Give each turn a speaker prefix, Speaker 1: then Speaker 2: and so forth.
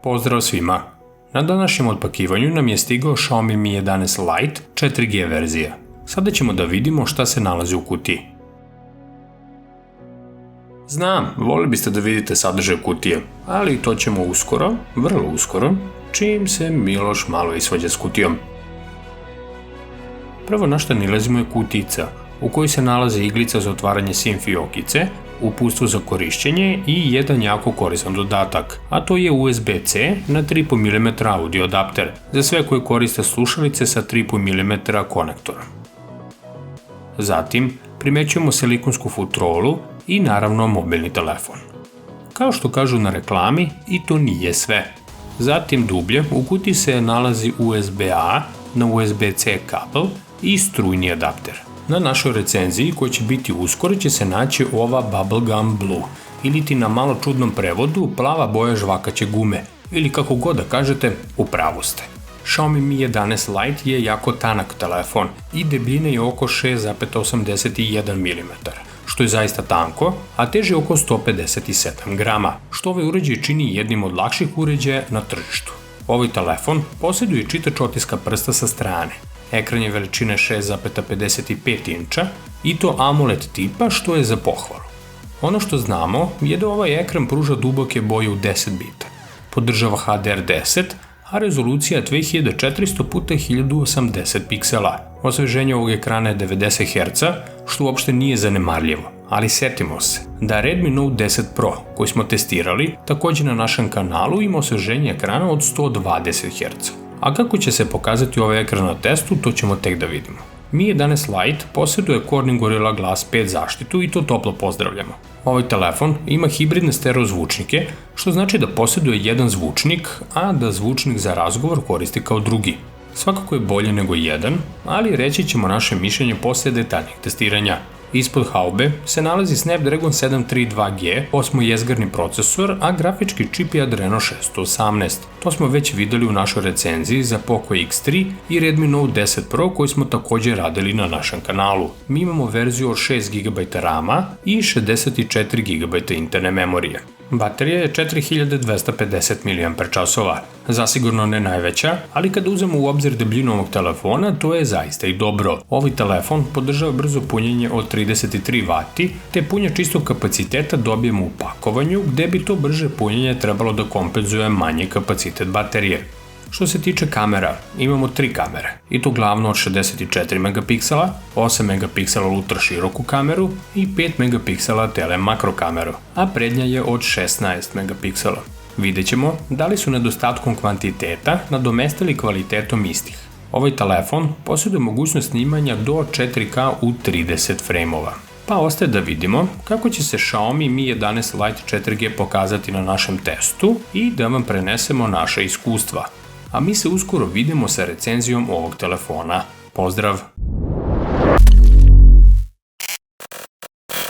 Speaker 1: Pozdrav svima! Na današnjem otpakivanju nam je stigao Xiaomi Mi 11 Lite 4G verzija. Sada ćemo da vidimo šta se nalazi u kutiji. Znam, volili biste da vidite sadržaj kutije, ali to ćemo uskoro, vrlo uskoro, čim se Miloš malo isvađa s kutijom. Prvo na što nilazimo je kutica, u kojoj se nalaze iglica za otvaranje SIM fiokice, uputstvo za korišćenje i jedan jako koristan dodatak, a to je USB-C na 3,5 mm audio adapter, za sve koji koriste slušalice sa 3,5 mm konektorom. Zatim, primećujemo silikonsku futrolu i naravno mobilni telefon. Kao što kažu na reklami, i to nije sve. Zatim dublje, u kutiji se nalazi USB-A na USB-C kabel i strujni adapter. Na našoj recenziji, koja će biti uskoro, će se naći ova Bubblegum Blue, ili ti na malo čudnom prevodu plava boja žvakaće gume, ili kako god da kažete, u pravu ste. Xiaomi Mi 11 Lite je jako tanak telefon i debljine je oko 6,81 mm, što je zaista tanko, a teži oko 157 grama, što ovaj uređaj čini jednim od lakših uređaja na tržištu. Ovaj telefon posjeduje čitač otiska prsta sa strane. Ekran je veličine 6,55 inča i to AMOLED tipa, što je za pohvalu. Ono što znamo je da ovaj ekran pruža duboke boje u 10 bita. Podržava HDR10, a rezolucija je 2400x1080 piksela. Osveženje ovog ekrana je 90 Hz, što uopšte nije zanemarljivo. Ali setimo se da Redmi Note 10 Pro, koji smo testirali, također na našem kanalu ima osveženje ekrana od 120 Hz. A kako će se pokazati ovaj ekran na testu, to ćemo tek da vidimo. Mi 11 Lite posjeduje Corning Gorilla Glass 5 zaštitu i to toplo pozdravljamo. Ovaj telefon ima hibridne stereo zvučnike, što znači da posjeduje jedan zvučnik, a da zvučnik za razgovor koristi kao drugi. Svakako je bolje nego jedan, ali reći ćemo naše mišljenje posle detaljnih testiranja. Ispod haube se nalazi Snapdragon 732G, 8-jezgarni procesor, a grafički čip je Adreno 618. To smo već videli u našoj recenziji za Poco X3 i Redmi Note 10 Pro koji smo također radili na našem kanalu. Mi imamo verziju od 6 GB RAM-a i 64 GB interne memorije. Baterija je 4250 mAh, zasigurno ne najveća, ali kada uzmemo u obzir debljinu ovog telefona, to je zaista i dobro. Ovaj telefon podržava brzo punjenje od 33 W, te punjač istog kapaciteta dobijemo u pakovanju, gde bi to brže punjenje trebalo da kompenzuje manji kapacitet baterije. Što se tiče kamera, imamo 3 kamere, i to glavno od 64 megapiksela, 8 megapiksela ultra široku kameru i 5 megapiksela tele makro kameru, a prednja je od 16 megapiksela. Vidjet ćemo da li su nedostatkom kvantiteta nadomestili kvalitetom istih. Ovaj telefon posjeduje mogućnost snimanja do 4K u 30 frejmova. Pa ostaje da vidimo kako će se Xiaomi Mi 11 Lite 4G pokazati na našem testu i da vam prenesemo naše iskustva. A mi se uskoro vidimo sa recenzijom ovog telefona. Pozdrav!